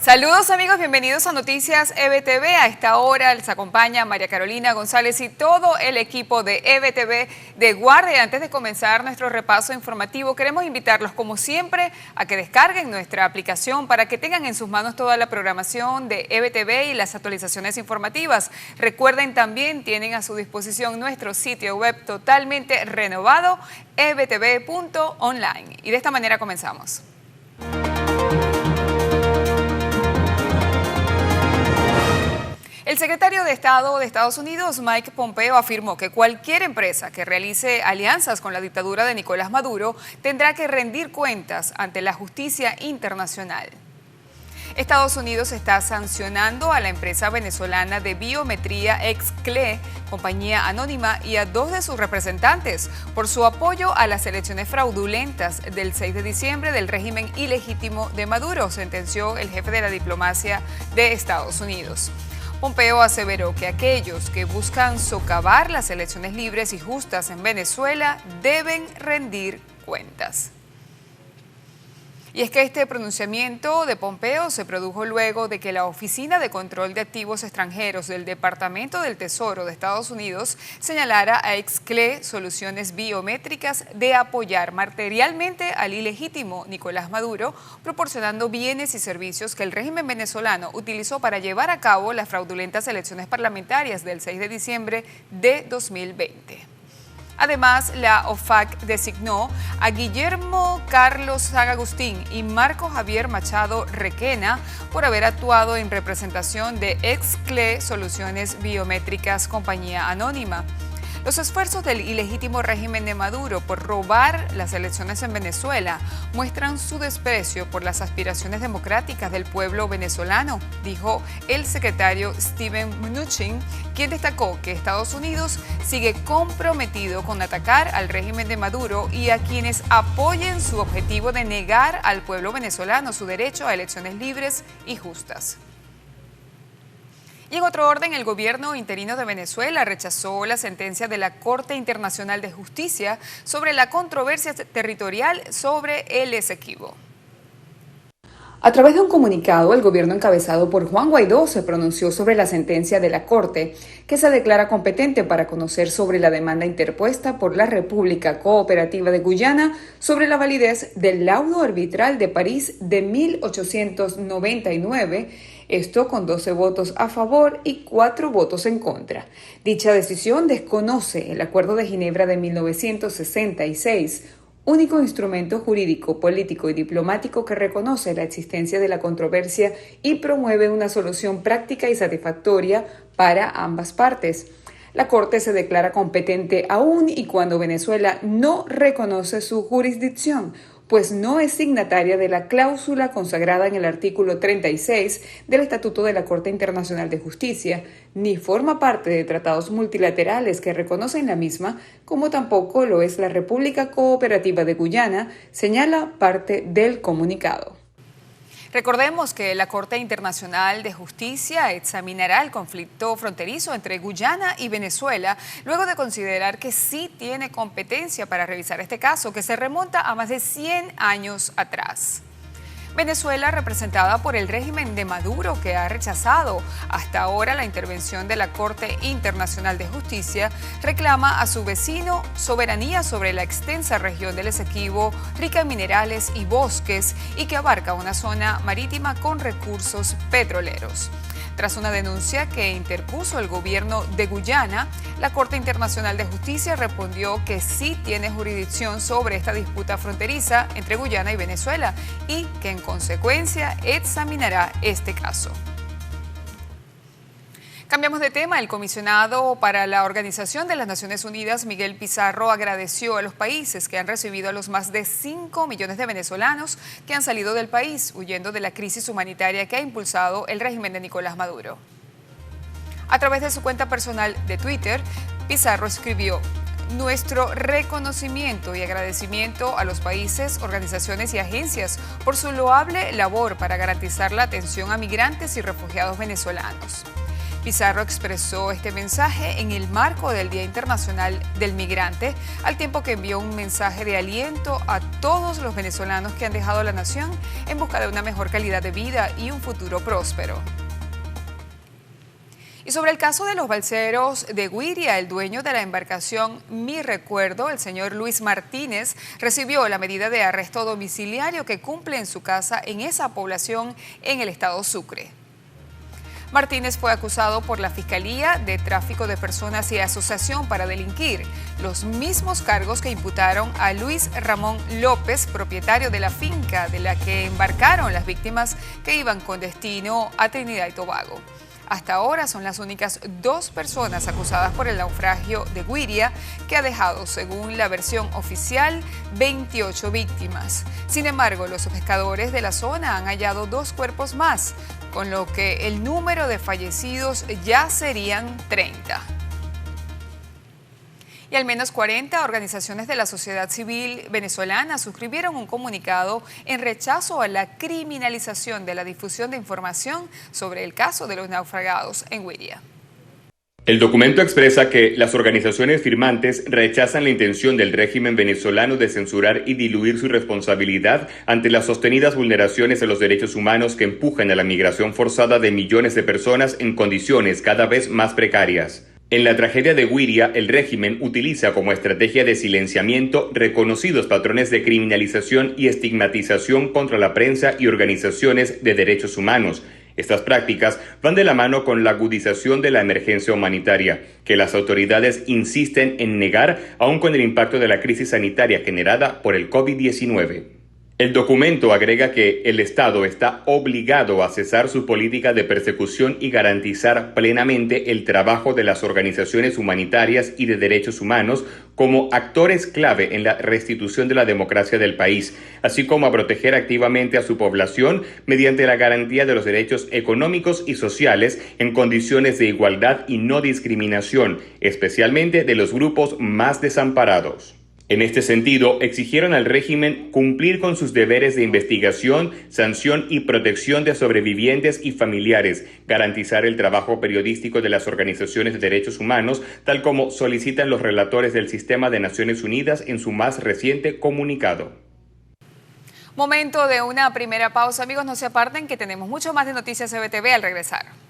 Saludos amigos, bienvenidos a Noticias EBTV. A esta hora les acompaña María Carolina González y todo el equipo de EBTV de Guardia. Antes de comenzar nuestro repaso informativo, queremos invitarlos como siempre a que descarguen nuestra aplicación para que tengan en sus manos toda la programación de EBTV y las actualizaciones informativas. Recuerden también, tienen a su disposición nuestro sitio web totalmente renovado, ebtv.online. Y de esta manera comenzamos. El secretario de Estado de Estados Unidos, Mike Pompeo, afirmó que cualquier empresa que realice alianzas con la dictadura de Nicolás Maduro tendrá que rendir cuentas ante la justicia internacional. Estados Unidos está sancionando a la empresa venezolana de biometría Exclé, compañía anónima, y a dos de sus representantes por su apoyo a las elecciones fraudulentas del 6 de diciembre del régimen ilegítimo de Maduro, sentenció el jefe de la diplomacia de Estados Unidos. Pompeo aseveró que aquellos que buscan socavar las elecciones libres y justas en Venezuela deben rendir cuentas. Y es que este pronunciamiento de Pompeo se produjo luego de que la Oficina de Control de Activos Extranjeros del Departamento del Tesoro de Estados Unidos señalara a Exclé Soluciones Biométricas de apoyar materialmente al ilegítimo Nicolás Maduro, proporcionando bienes y servicios que el régimen venezolano utilizó para llevar a cabo las fraudulentas elecciones parlamentarias del 6 de diciembre de 2020. Además, la OFAC designó a Guillermo Carlos Sagagustín y Marco Javier Machado Requena por haber actuado en representación de Exclé Soluciones Biométricas, compañía anónima. Los esfuerzos del ilegítimo régimen de Maduro por robar las elecciones en Venezuela muestran su desprecio por las aspiraciones democráticas del pueblo venezolano, dijo el secretario Steven Mnuchin, quien destacó que Estados Unidos sigue comprometido con atacar al régimen de Maduro y a quienes apoyen su objetivo de negar al pueblo venezolano su derecho a elecciones libres y justas. Y en otro orden, el gobierno interino de Venezuela rechazó la sentencia de la Corte Internacional de Justicia sobre la controversia territorial sobre el Esequibo. A través de un comunicado, el gobierno encabezado por Juan Guaidó se pronunció sobre la sentencia de la Corte, que se declara competente para conocer sobre la demanda interpuesta por la República Cooperativa de Guyana sobre la validez del laudo arbitral de París de 1899, esto con 12 votos a favor y 4 votos en contra. Dicha decisión desconoce el Acuerdo de Ginebra de 1966, único instrumento jurídico, político y diplomático que reconoce la existencia de la controversia y promueve una solución práctica y satisfactoria para ambas partes. La Corte se declara competente aún y cuando Venezuela no reconoce su jurisdicción, pues no es signataria de la cláusula consagrada en el artículo 36 del Estatuto de la Corte Internacional de Justicia, ni forma parte de tratados multilaterales que reconocen la misma, como tampoco lo es la República Cooperativa de Guyana, señala parte del comunicado. Recordemos que la Corte Internacional de Justicia examinará el conflicto fronterizo entre Guyana y Venezuela, luego de considerar que sí tiene competencia para revisar este caso, que se remonta a más de 100 años atrás. Venezuela, representada por el régimen de Maduro, que ha rechazado hasta ahora la intervención de la Corte Internacional de Justicia, reclama a su vecino soberanía sobre la extensa región del Esequibo, rica en minerales y bosques, y que abarca una zona marítima con recursos petroleros. Tras una denuncia que interpuso el gobierno de Guyana, la Corte Internacional de Justicia respondió que sí tiene jurisdicción sobre esta disputa fronteriza entre Guyana y Venezuela y que en consecuencia examinará este caso. Cambiamos de tema. El comisionado para la Organización de las Naciones Unidas, Miguel Pizarro, agradeció a los países que han recibido a los más de 5 millones de venezolanos que han salido del país huyendo de la crisis humanitaria que ha impulsado el régimen de Nicolás Maduro. A través de su cuenta personal de Twitter, Pizarro escribió: nuestro reconocimiento y agradecimiento a los países, organizaciones y agencias por su loable labor para garantizar la atención a migrantes y refugiados venezolanos. Pizarro expresó este mensaje en el marco del Día Internacional del Migrante, al tiempo que envió un mensaje de aliento a todos los venezolanos que han dejado la nación en busca de una mejor calidad de vida y un futuro próspero. Y sobre el caso de los balseros de Güiria, el dueño de la embarcación Mi Recuerdo, el señor Luis Martínez, recibió la medida de arresto domiciliario que cumple en su casa en esa población en el estado Sucre. Martínez fue acusado por la Fiscalía de tráfico de personas y asociación para delinquir, los mismos cargos que imputaron a Luis Ramón López, propietario de la finca de la que embarcaron las víctimas que iban con destino a Trinidad y Tobago. Hasta ahora son las únicas 2 personas acusadas por el naufragio de Güiria, que ha dejado, según la versión oficial, 28 víctimas. Sin embargo, los pescadores de la zona han hallado 2 cuerpos más, con lo que el número de fallecidos ya serían 30. Y al menos 40 organizaciones de la sociedad civil venezolana suscribieron un comunicado en rechazo a la criminalización de la difusión de información sobre el caso de los naufragados en Güiria. El documento expresa que las organizaciones firmantes rechazan la intención del régimen venezolano de censurar y diluir su responsabilidad ante las sostenidas vulneraciones de los derechos humanos que empujan a la migración forzada de millones de personas en condiciones cada vez más precarias. En la tragedia de Güiria, el régimen utiliza como estrategia de silenciamiento reconocidos patrones de criminalización y estigmatización contra la prensa y organizaciones de derechos humanos. Estas prácticas van de la mano con la agudización de la emergencia humanitaria, que las autoridades insisten en negar aún con el impacto de la crisis sanitaria generada por el COVID-19. El documento agrega que el Estado está obligado a cesar su política de persecución y garantizar plenamente el trabajo de las organizaciones humanitarias y de derechos humanos como actores clave en la restitución de la democracia del país, así como a proteger activamente a su población mediante la garantía de los derechos económicos y sociales en condiciones de igualdad y no discriminación, especialmente de los grupos más desamparados. En este sentido, exigieron al régimen cumplir con sus deberes de investigación, sanción y protección de sobrevivientes y familiares, garantizar el trabajo periodístico de las organizaciones de derechos humanos, tal como solicitan los relatores del Sistema de Naciones Unidas en su más reciente comunicado. Momento de una primera pausa, amigos, no se aparten que tenemos mucho más de Noticias CBTV al regresar.